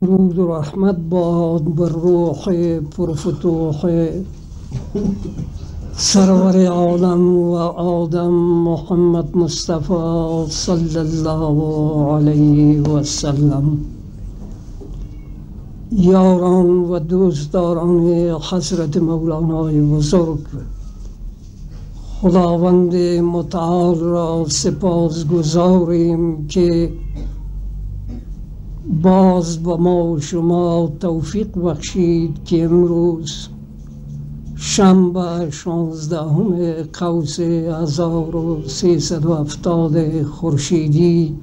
درود و رحمت باد بر روح پرفتوح سرور عالم و آدم محمد مصطفی صلی الله علیه و سلم. یاران و دوستداران حضرت مولانای بزرگ، خداوند متعال را سپاس گذاریم که باز با ما و شما توفیق بخشید که امروز شنبه 16 قوس 1370 خورشیدی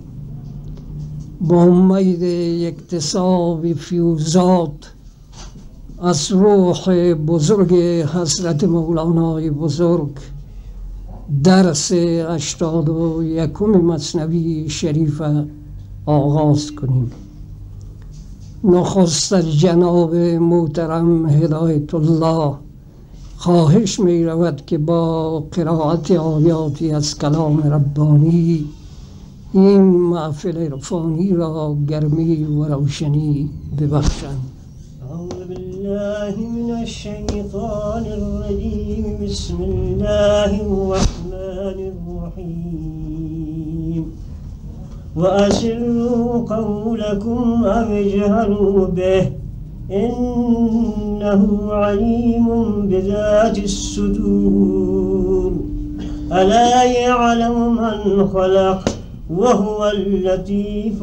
با امید اکتساب فیوزات از روح بزرگ حضرت مولانای بزرگ درس 81 مثنوی شریف آغاز کنیم. نخست از جناب محترم هدایت الله خواهش می رود که با قرائت آیاتی از کلام ربانی این محفل عرفانی را گرمی و روشنی ببخشند. أعوذ بالله من الشيطان الرجيم بسم الله الرحمن الرحيم وأسروا قولكم أو اجهروا به إنه عليم بذات الصدور ألا يعلم من خلق وهو اللطيف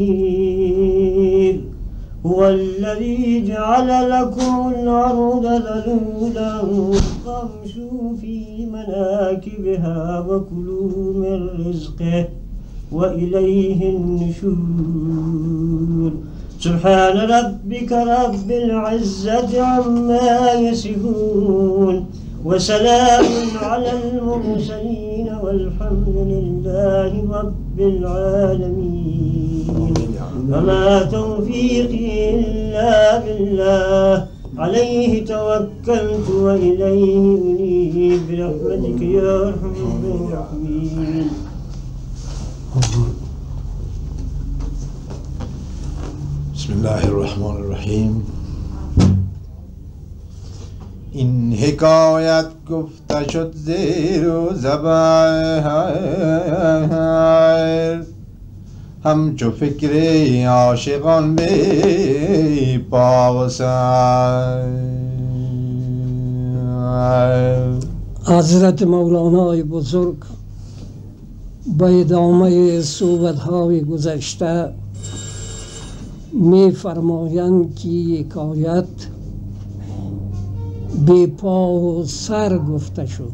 الخبير هو الذي جعل لكم الأرض ذلولا فامشوا في مناكبها وكلوا من رزقه وإليه النشور سبحان ربك رب العزة عما يصفون وسلام على المرسلين والحمد لله رب العالمين وما توفيقي إلا بالله عليه توكلت وإليه أنيب برحمتك يا أرحم الراحمين. بسم الله الرحمن الرحیم. این حکایت گفته شد زیر و زبر همچو فکر عاشقان به پا و سر. حضرت مولانای بزرگ به ادامه صحبت‌های گذشته می فرمایند که حکایت بی پا و سر گفته شد،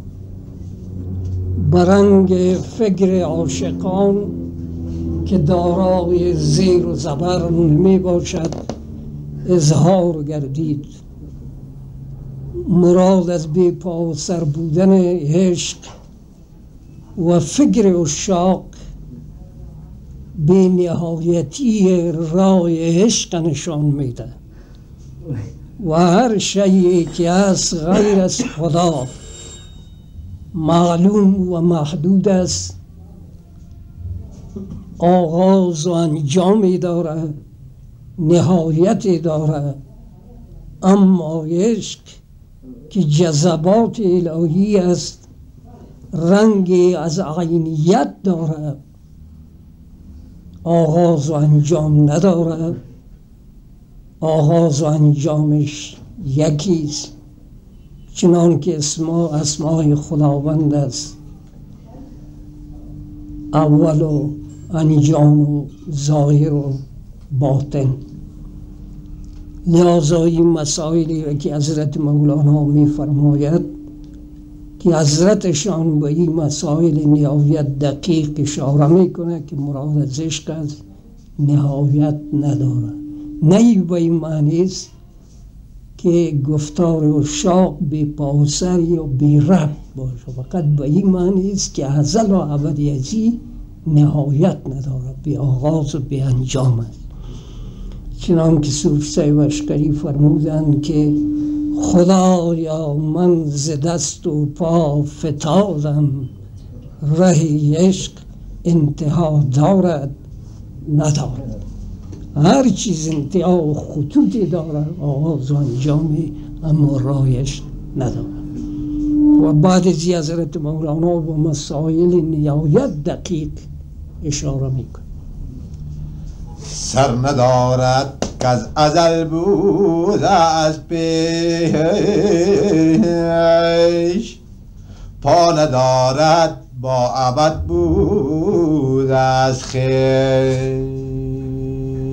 برنگ فکر عاشقان که دارای زیر و زبر می باشد اظهار گردید. مراد از بی پا و سر بودن عشق و فکر عشاق بی نهایتی راه عشق نشان میده و هر شیئی که از غیر از خدا معلوم و محدود است آغاز و انجامی داره، نهایتی داره، اما عشق که جذبات الهی است رنگی از عینیت داره، آغاز و انجام نداره، آغاز و انجامش یکیست، چنان که اسمای خداوند است، اول و انجام و ظاهر و باطن. لذا این مسائلی که حضرت مولانا می فرماید که حضرتشان به این مسائل نهایت دقیق اشاره میکنه که مراد از عشق است نهایت نداره. نه به این معنی است که گفتار عشاق بی پاسری و بی ربط باشه، فقط به این معنی است که ازل و ابدیتی نهایت ندارد، بی آغاز و بی انجام است. چنان که صوفی سیوشکری فرمودند که خدایا من ز دست و پا فتادم، ره عشق انتها دارد ندارد. هر چیز انتها و خطوطی دارد، آغاز و انجامی، اما راهش ندارد. و بعد از حضرت مولانا به مسائل نهایت دقیق اشاره میکن. سر ندارد که از ازل بود از پیش، پا ندارد با ابد بود از خیش.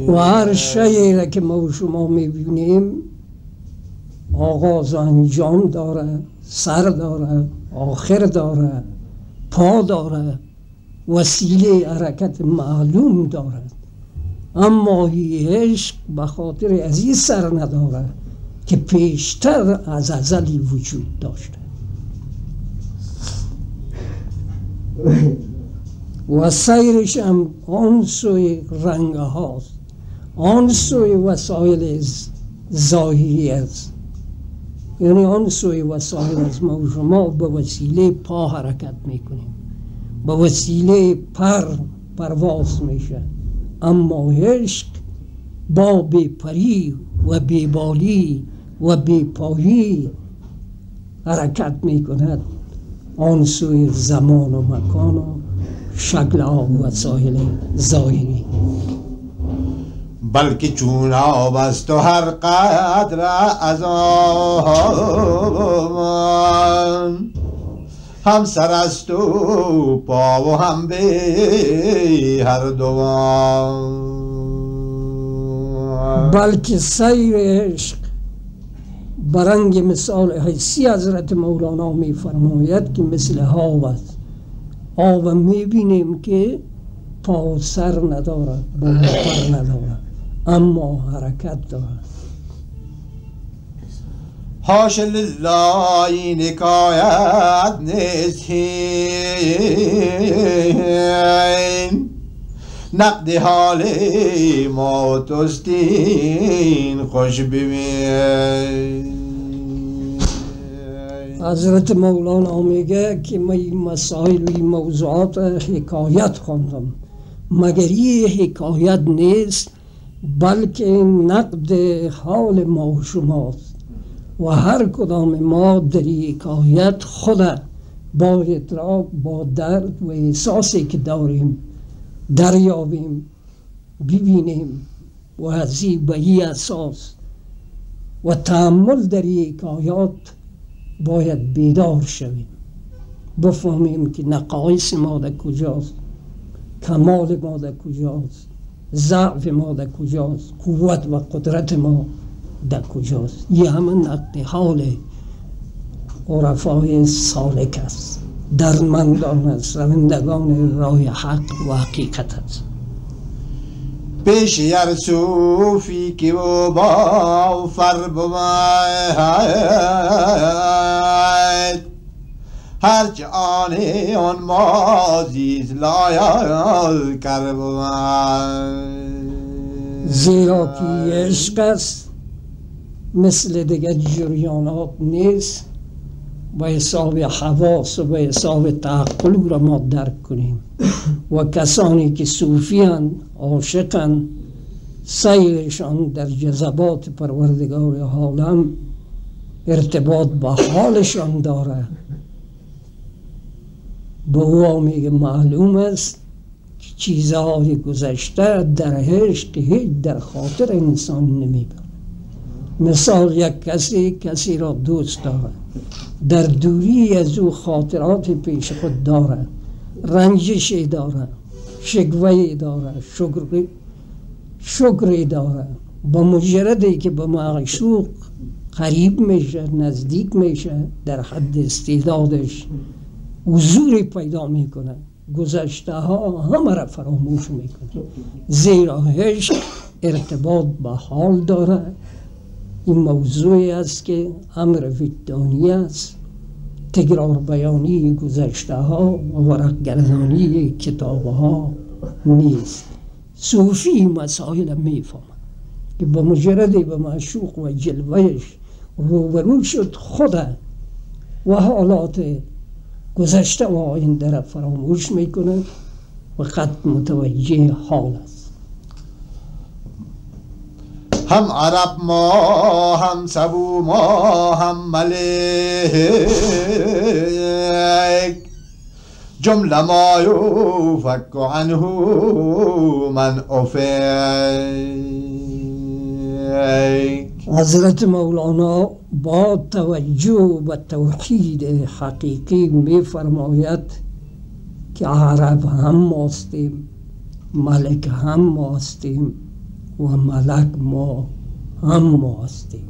و هر شیئی را که ما و شما میبینیم آغاز و انجام داره، سر داره، آخر داره، پا داره، وسیله حرکت معلوم دارد. اما عشق به خاطر از این سر نداره که پیشتر از ازلی وجود داشته و سیرش هم آن سوی رنگ هاست، آن سوی وسایل ظاهری است. یعنی آن سوی وسایل از ما و شما به وسیله پا حرکت میکنیم، به وسیله پرواز میشه. اما عشق با بیپری و بیبالی و بیپایی حرکت میکند آن سوی زمان و مکان و شکل ها و وسایل ظاهری. بلکه چون آب است و هر قدر از آن، هم سر است و پا و هم به هر دوان. بلکه سیر عشق برنگ مثال حسی حضرت مولانا می فرماید که مثل آب است. آب میبینیم که پا و سر ندارد، با پر ندارد، اما حرکت دارد. حاش لله این حکایت نیست، نقد حال ما و توستین خوش ببین. حضرت مولانا میگه که من این مسائل و این موضوعات حکایت خوندم، مگر این حکایت نیست بلکه نقد حال ما و شماست و هر کدام ما در این حکایت خود با ادراک، با درد و احساسی که داریم دریابیم، ببینیم و از این به این اساس و تأمل در این حکایات باید بیدار شویم، بفهمیم که نقایص ما در کجاست، کمال ما در کجاست، ضعف ما در کجاست، قوت و قدرت ما در کجاست. یه همه نقد حال عرفای سالک است، درمندان است، روندگان راه حق و حقیقت است. پیش یر صوفی که او با فر بود، هرچه آنی آن مازیز لایال کر بود. زیرا که عشق است مثل دیگر جریانات نیست، با حساب حواس و با حساب تعقل را ما درک کنیم. و کسانی که صوفیان، عاشقان، سیرشان در جذبات پروردگار عالم ارتباط با حالشان داره، به او میگه معلوم است که چیزهای گذشته در عشق هیچ در خاطر انسان نمیبره. مثال یک کسی را دوست داره، در دوری از او خاطرات پیش خود داره، رنجشی داره، شکوهی داره، شکری داره. با مجردی که به معشوق قریب میشه، نزدیک میشه، در حد استعدادش حضوری پیدا میکنه، گذشته ها همه را فراموش میکنه. زیرا عشق ارتباط با حال داره. این موضوعی است که امر وجدانی است، تکرار بیانی گذشته ها و ورق گردانی کتاب ها نیست. صوفی مسائل میفهمه که با مجرد به معشوق و جلوهش روبرو شد، خود و حالات گذشته و آینده را فراموش میکنه و قد متوجه حال است. هم عرب ما هم سبو ما هم ملک جمله ما یفک عنه من افک. حضرت مولانا با توجه به توحید حقیقی می فرماید که عرب هم ماستیم، ملک هم ماستیم و ملک ما هم ماستیم.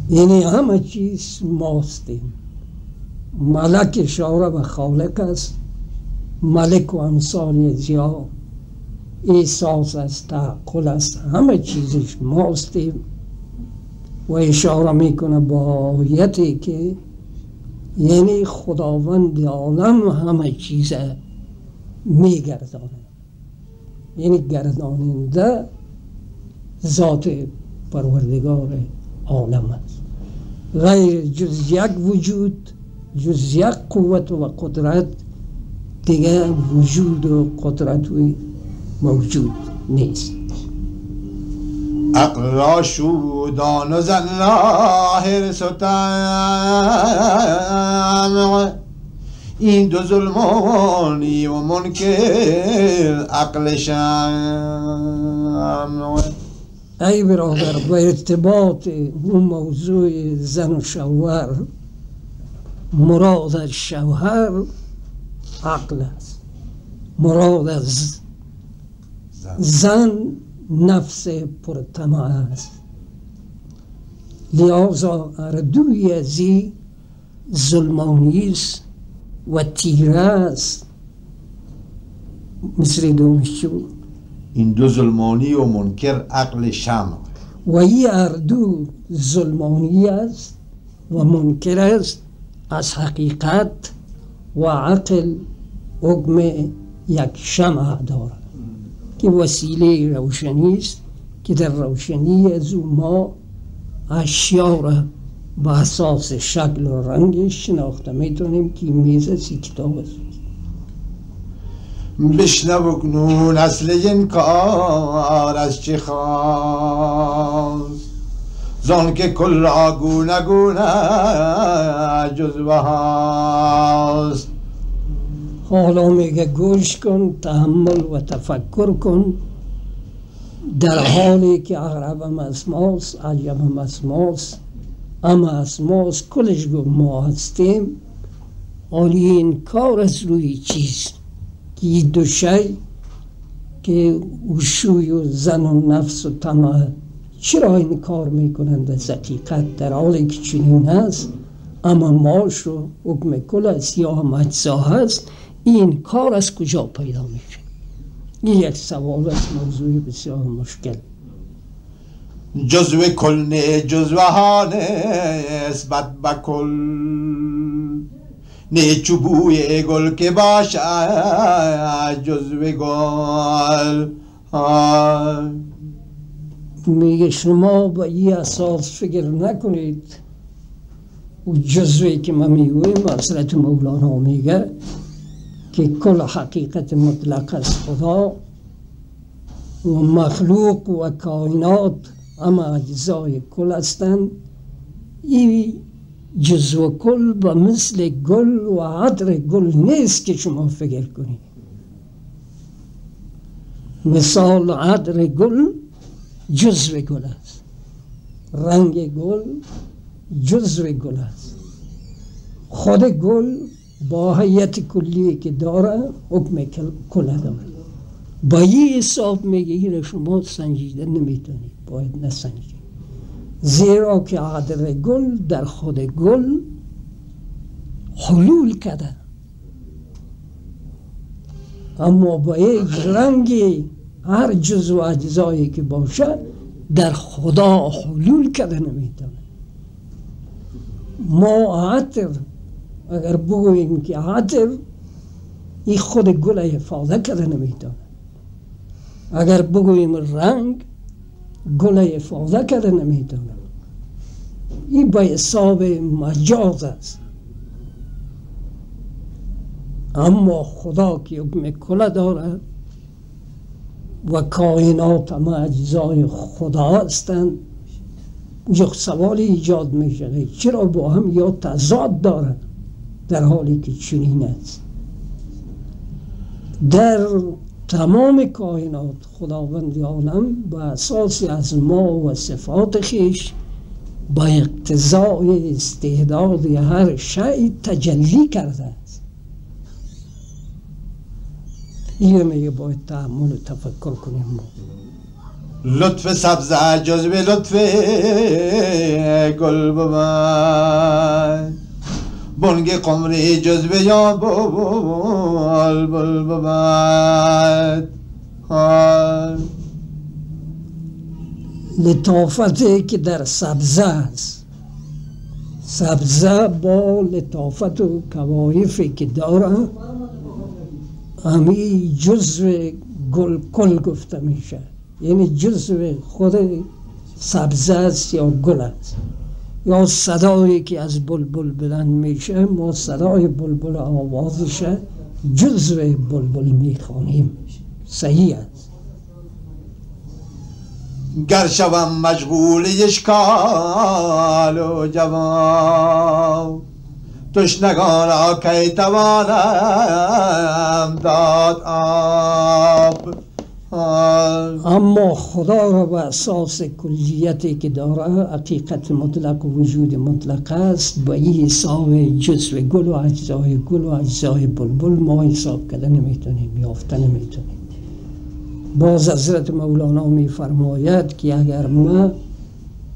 یعنی همه چیز ماستیم. ملک اشاره به خالق است، ملک و امثال زیاد احساس است، تعقل است، همه چیزش ماستیم. و اشاره میکنه با آیتی که یعنی خداوند عالم همه چیز میگردانه، یعنی گرداننده ذات پروردگار عالم است. غیر جز یک وجود، جز یک قوت و قدرت دیگه وجود و قدرت موجود نیست. عقل را شودان و زن را حرص و طمع، این دو ظلمانی و منکر عقل شمع. ای برادر، به ارتباط اون موضوع زن و شوهر، مراد از شوهر عقل است، مراد از زن نفس پرطمع است. لذا اردوی ازی ظلمانی است و تیره است. مثل دومش چون این دو ظلمانی و منکر عقل شمع. و این اردو ظلمانی است و منکر است از حقیقت و عقل حکم یک شمع دارد که وسیله روشنی است که در روشنی از ما اشیا را به اساس شکل و رنگش شناخته میتونیم که این میز کتاب است. بشنو کنون اصل این کار از چه خواست، زان که کل را گونه گونه جزوه هاست. حالا میگه گوش کن، تحمل و تفکر کن، در حالی که عرب هم اسماست، عجم هم اسماست، اما اسماست کلش گو ما هستیم. حالی این کار از روی چیز که این دو شی که اوشوی و زن و نفس و طمع چرا این کار میکنند از حقیقت، در حالی که چنین هست اما ماش و حکم کل است یا هم اجزا هست، این کار از کجا پیدا میشه؟ این یک سوال است، موضوع بسیار مشکل. جزو کل نه جزوه ها نسبت به کل، نه چوبوی گل که باشه جزو گل. میگه شما با این اساس فکر نکنید. و جزوی که ما میگویم حضرت مولانا میگه که کل حقیقت مطلق از خدا و مخلوق و کائنات اما اجزای کل هستند. این جزو کل به مثل گل و عطر گل نیست که شما فکر کنید. مثال عطر گل جزو گل است، رنگ گل جزو گل است، خود گل با هیئت کلی که داره حکم کل داره. با این حساب میگه این شما سنجیده نمیتونید، باید نسنجید، زیرا که عطر گل در خود گل حلول کرده، اما با یک رنگی هر جزو اجزایی که باشه در خدا حلول کرده نمیتونه. ما عطر اگر بگوییم که عطر این خود گل افاده کرده نمیتونه، اگر بگوییم رنگ گل افاده کرده نمیتونه، این به حساب مجاز است. اما خدا که حکم کل داره و کائنات همه اجزای خدا هستند، یک سوالی ایجاد میشه چرا با هم یا تضاد دارن در حالی که چنین است. در تمام کائنات خداوند عالم به اساس اسما و صفات خویش با اقتضای استعداد هر شیء تجلی کرده است. این میگه باید تأمل و تفکر کنیم. لطف سبز جزو لطف گل بود، بنگ قمری جزو یا بلبل بود. لطافتی که در سبزه است، سبزه با لطافت و کوایفی که داره همی جزو گل کل گفته میشه، یعنی جزو خود سبزه است یا گل است. یا صدایی که از بلبل بلند میشه، ما صدای بلبل آوازش جزو بلبل میخوانیم، صحیح است. گر شوم مشغول اشکال و جواب، تشنگان را کی توانم داد آب. اما خدا را به اساس کلیتی که داره، حقیقت مطلق و وجود مطلق است، به این حساب جزو گل و اجزای گل و اجزای بلبل ما حساب کرده نمیتونیم، یافته نمیتونیم. باز حضرت مولانا میفرماید که اگر ما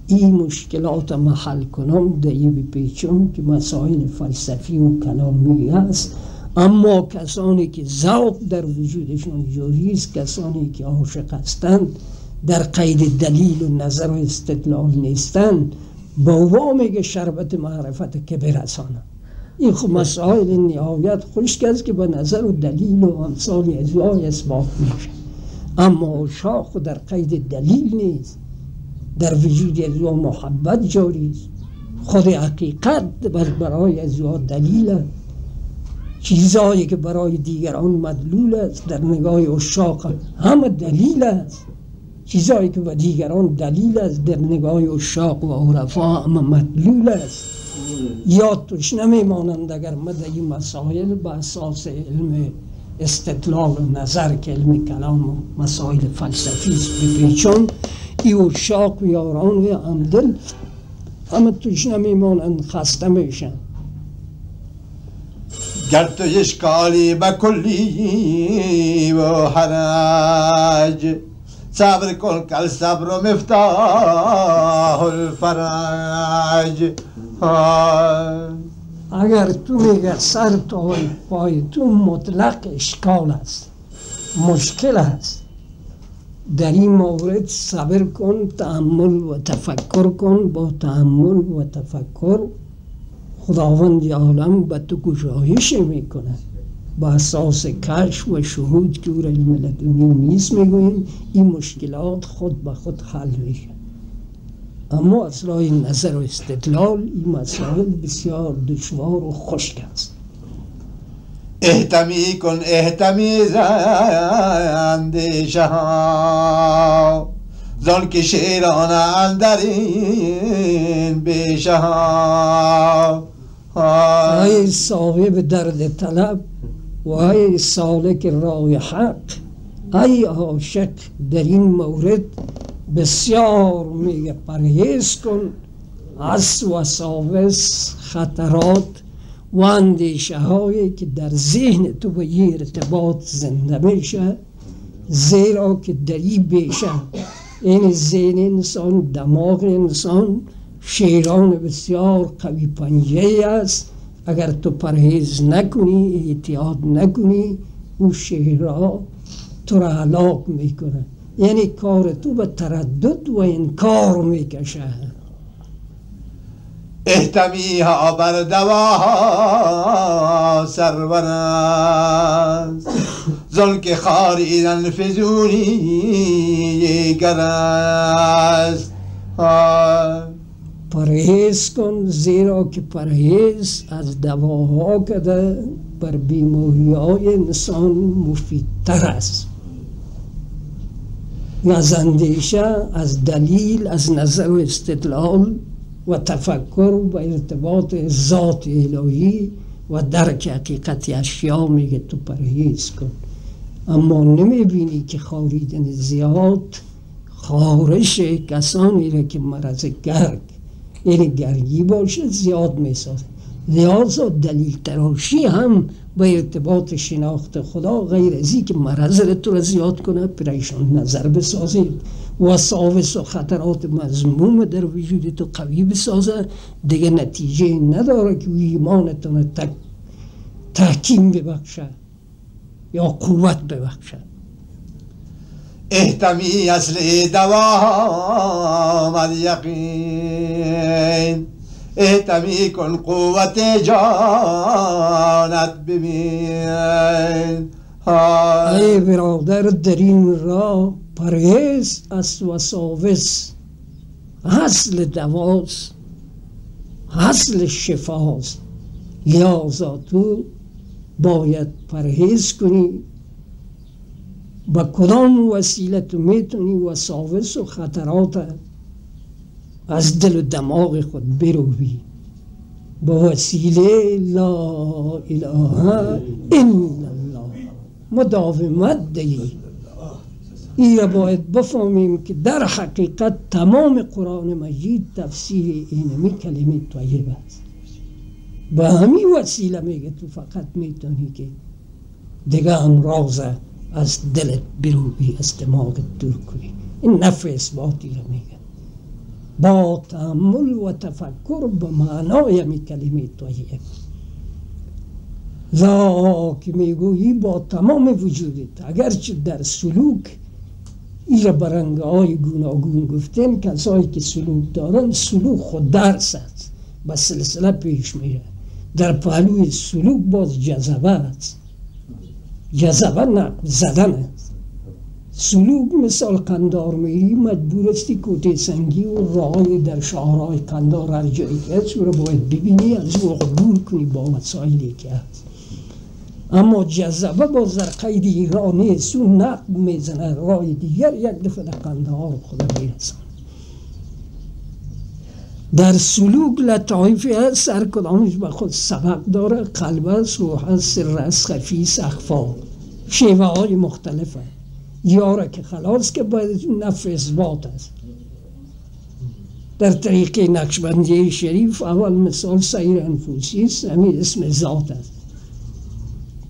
این مشکلات ما حل کنم در این بپیچم که مسائل فلسفی و کلامی است، اما کسانی که ذوق در وجودشون جاری است، کسانی که عاشق هستند، در قید دلیل و نظر و استدلال نیستند، با او میگه شربت معرفت که برسانه. این خب مسائل نهایت خشک است که به نظر و دلیل و امثال ازوای اثبات میشه، اما شاخ در قید دلیل نیست، در وجود ازوا محبت جاری است. خود حقیقت برای ازوا دلیل است. چیزایی که برای دیگران مدلول است در نگاه عشاق همه دلیل است، چیزایی که به دیگران دلیل است در نگاه عشاق و عرفا همه مدلول است. یا توش نمیمانند اگر ما در این مسائل به اساس علم استدلال و نظر که علم کلام و مسائل فلسفی است بپیچون، این عشاق و یاران و همدل همه توش نمیمانند، خسته میشن. گر تو اشکالی بکلی و حرج، صبر کن کل صبر و مفتاح الفرج. اگر تو میگه سر تا پای تو مطلق اشکال است، مشکل است، در این مورد صبر کن، تأمل و تفکر کن. با تأمل و تفکر خداوند عالم به تو گشایش میکنه. با اساس کشف و شهود که او را علم لدنی نیست میگوییم، این مشکلات خود به خود حل میشه. اما از راه نظر و استدلال این مسائل بسیار دشوار و خشک است. احتمی کن احتمی اندیشه ها، زان که شیران اندر این بیشه ها. ای صاحب درد طلب و ای سالک راه حق، ای عاشق در این مورد بسیار میگه پرهیز کن از وساوس، خطرات و اندیشه هایی که در ذهن تو به یه ارتباط زنده میشه، زیرا که در این بیشه این ذهن انسان، دماغ انسان شیران بسیار قوی پنجه است. اگر تو پرهیز نکنی، احتیاط نکنی، او شیرها تو را هلاک میکنه، یعنی کار تو به تردد و انکار میکشه. اهتمی ها بر دواها سرور است زن که خاریدن فزونی گر است. پرهیز کن زیرا که پرهیز از دواها کده بر بیماری های انسان مفیدتر است. از اندیشه، از دلیل، از نظر و استدلال و تفکر و ارتباط ذات الهی و درک حقیقت اشیا میگه تو پرهیز کن. اما نمیبینی که خاریدن زیاد خارش کسانی را که مرض گرگ یعنی گرگی باشه زیاد میسازه. لحاظا دلیل تراشی هم با ارتباط شناخت خدا غیر ازی که مرض را تو را زیاد کنه پریشان نظر بسازید وساوس و خطرات مذموم در وجود تو قوی بسازه دیگه نتیجه نداره که ایمانتون تحکیم ببخشه یا قوت ببخشه. اهتمی اصل دوام الیقین اهتمی کن قوت جانت ببین. ای برادر در این راه پرهیز از وساوس اصل دواست، اصل شفاست. لذا تو باید پرهیز کنی. با کدام وسیله تو میتونی وساوس و خطرات از دل و دماغ خود بروی؟ با وسیله لا اله الا الله مداومت دهی. این را باید بفهمیم که در حقیقت تمام قرآن مجید تفسیر اینمی کلمه طیبه است. با همین وسیله میگه تو فقط میتونی که دیگه امراض از دلت بروی، از دماغت دور کنی. این نفع اثباتی را میگه با تأمل و تفکر به معنای همین کلمه طیبه. لا که میگویی با تمام وجودت اگرچه در سلوک این را برنگه های گوناگون گفتیم کسایی که سلوک دارن سلوک خود درس است با سلسله پیش میره. در پهلوی سلوک باز جذبه است. جذبه نه زدن است. سلوک مثال قندار میری مجبور استی کوته سنگی و راهای در شهرهای قندار هر جایی که هست رو باید ببینی از او عبور کنی با وسایلی که هست. اما جذبه باز در قید ایرانی سو نقد میزنه راه دیگر یک دفعه در قندار خدا میرسن. در سلوک لطایفی هست هر کدامش به خود سبق داره. قلب است، روح است، سر است، خفی است، اخفا. شیوه های مختلف هست. یاره که خلاص که باید نفع اثبات است. در طریق نقشبندی شریف اول مثال سیر انفوسی است، همین اسم ذات است.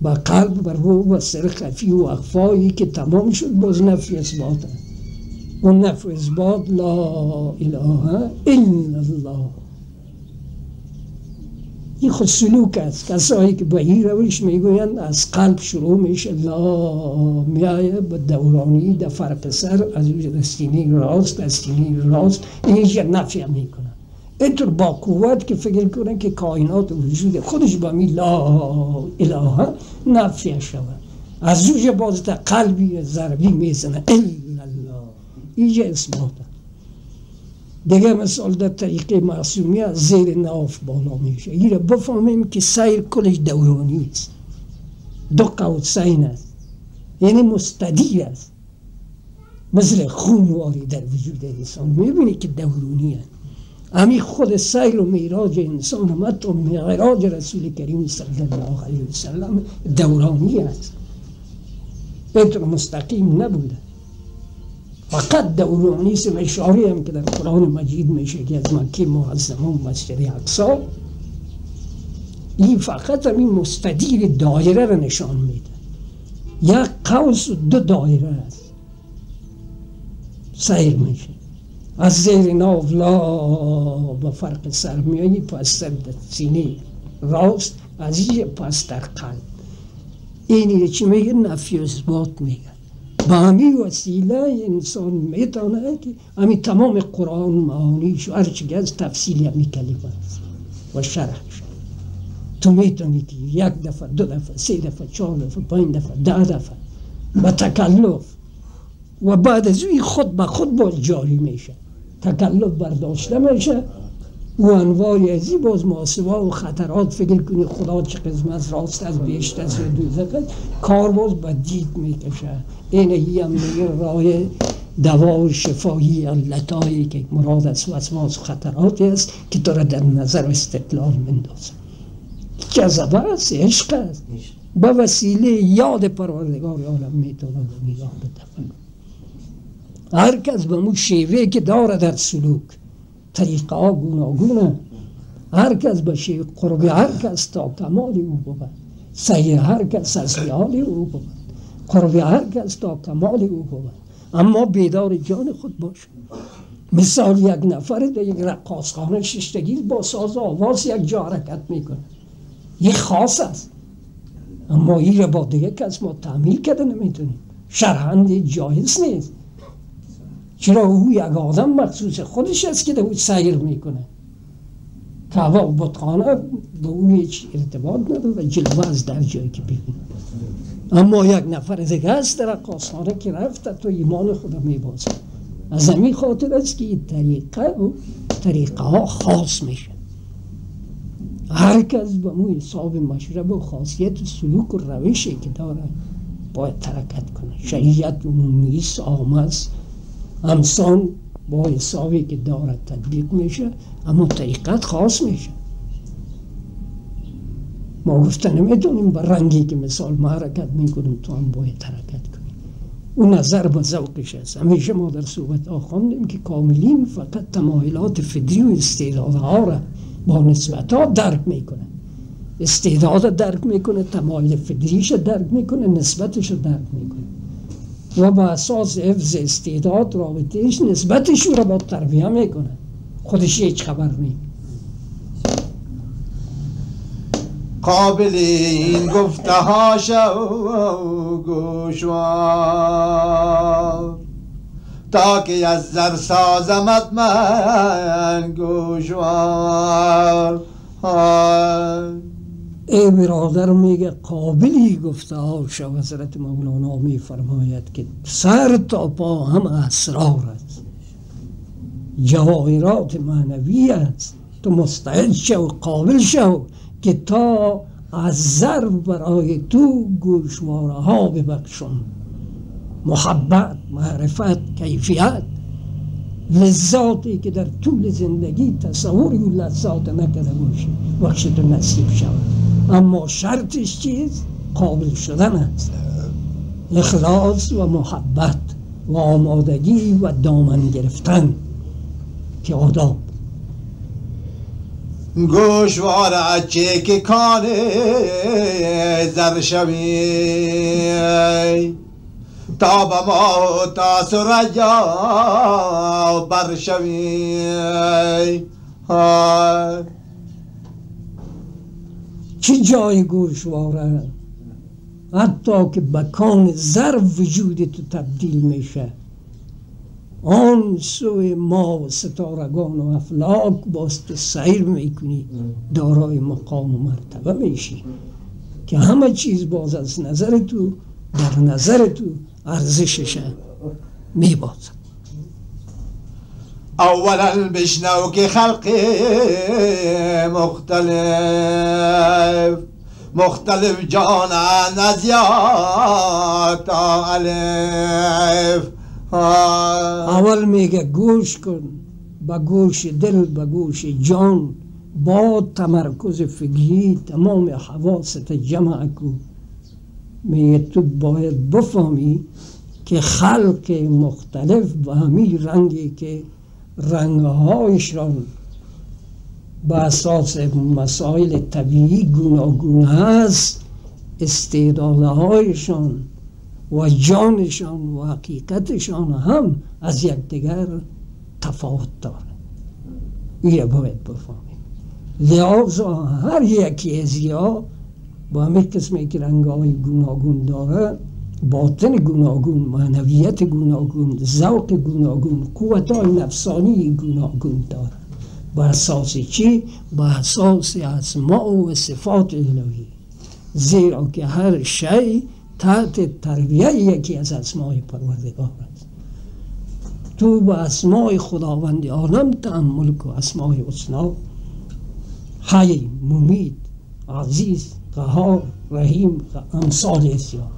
با قلب بر روح و سر خفی و اخفایی که تمام شد باز نفع اثبات است. و نفع اثبات لا اله الا الله. این خود سلوک است. کسایی که به این روش میگویند از قلب شروع میشه لا میایه به دورانی در فرق سر از دستینی راست دستینی راست اینجا نفع میکنن. اینطور با قوت که فکر کنن که کائنات وجود خودش با می لا اله نفع شود. از اوجه باز در قلبی ضربی میزنه الا الله. اینجا اثبات. دیگه مثال در طریق معصومیه زیر ناف بالا میشه. این را بفهمیم که سیر کلش دورانی است. دو قوسین است. یعنی مستدیر است. مثل خونواری در وجود انسان میبینی که دورانی است. همین خود سیر و میراج انسان و مت و معراج رسول کریم صلی الله علیه وسلم دورانی است. اینطور مستقیم نبوده. فقط دورانی است. اشاره هم که در قرآن مجید میشه که از مکه معظمه و مسجد اقصی این فقط همین مستدیر دایره را نشان میده. یک قوس و دو دایره است. سیر میشه. از زیر ناف لا با فرق سر میایی پس در سینه راست از اینجا پس در قلب. اینی چی میگه؟ نفی و اثبات میگه. با همین وسیله انسان میتونه که همین تمام قرآن معانیش و هرچی از تفصیل همین کلمه است. و شرحش. تو میتونی که یک دفعه، دو دفعه، سه دفعه، 4 دفعه، 5 دفعه، 10 دفعه با تکلف و بعد از این خود به خود باز جاری میشه، تکلف برداشته میشه و انواعی از این باز محاسبه و خطرات فکر کنی خدا چه قسمت راست از بیشتر از دوزخ کار باز به دید میکشه. این هم میگه راه دوا و شفایی علتایی که مراد از وسواس و خطراتی است که تو را در نظر استدلال مندازه. جذبه است، عشق است، به وسیله یاد پروردگار عالم میتونه نگاه بده. هر کس به مو شیوه که داره در سلوک طریقه ها گوناگونه، هر کس به شیوه قرب هر کس تا کمالی او بود، سعی هر کس از خیالی او بود، قرب هر کس تا کمالی او بود، اما بیدار جان خود باشه. مثال یک نفر در یک رقاصخانه ششتگی با ساز آواز یک جا حرکت میکنه، این خاص است، اما این را با دیگه کس ما تعمیل کرده نمیتونیم، شرحاً جایز نیست. چرا او یک آدم مخصوص خودش است که در او سیر میکنه، کعبه و بتخانه به او هیچ ارتباط نداره، جلوه از در جایی که ببینه. اما یک نفر دیگه است در رقاصخانه که رفته تو ایمان خدا میبازه. از همین خاطر است که این طریقه ها خاص میشه. هر کس به مو حساب مشرب و خاصیت و سلوک و روشی که داره باید حرکت کنه. شریعت عمومی است، عام است، همسان با حسابی که داره تطبیق میشه، اما طریقت خاص میشه. ما گفته نمیتونیم با رنگی که مثال ما حرکت میکنیم تو هم باید حرکت کنیم. اون نظر به ذوقش است. همیشه ما در صحبت ها خوندیم که کاملین فقط تمایلات فطری و استعدادها را با نسبت ها درک میکنه. استعداد درک میکنه، تمایل فطریش درک میکنه، نسبتش رو درک میکنه و با اساس حفظ استعداد رابطهش نسبتش رو با تربیه میکنه، خودش هیچ خبر نیست. قابل این گفته ها شو گوشوار تا که از زر سازمت من گوشوار. ای برادر میگه قابلی گفته ها شو. حضرت مولانا میفرماید که سر تا پا هم اسرار است، جواهرات معنوی است. تو مستعد شو، قابل شو که تا از زر برای تو گوشوارها ببخشم. محبت، معرفت، کیفیت، لذاتی که در طول زندگی تصوری و لذات نکرده باشی وقت تو نصیب شود. اما شرطش چیست؟ قابل شدن است. اخلاص و محبت و آمادگی و دامن گرفتن که آداب. گوشوار اچه که کانه زر شوی تا به ما تاس و رجا بر شوی. چی جای گوشواره؟ حتی که بکان زر وجود تو تبدیل میشه، آن سوی ما و ستارگان و افلاک باز تو سیر میکنی، دارای مقام و مرتبه میشی که همه چیز باز از نظر تو در نظر تو ارزشش میبازد. اولا بشنو که خلق مختلف جانن از یا تا الف. اول میگه گوش کن، با گوش دل، با گوش جان، با تمرکز فکری تمام حواست جمع کن. میگه تو باید بفهمی که خلق مختلف به همین رنگی که رنگهایشان به اساس مسائل طبیعی گوناگون هست، استعدادهایشان و جانشان و حقیقتشان هم از یکدیگر تفاوت داره. این باید بفهمیم. لذا هر یکی از یا با همه قسمی که رنگهای گوناگون داره، باطن گوناگون، معنویت گوناگون، ذوق گوناگون، قوتهای نفسانی گوناگون داره. بر اساس چی؟ بر اساس اسماء و صفات الهی، زیرا که هر شی تحت تربیه یکی از اسماء پروردگار است. تو به اسماء خداوند عالم تأمل کن، اسماء حسنا، حی، ممیت، عزیز، قهار، رحیم، امثال اسیار.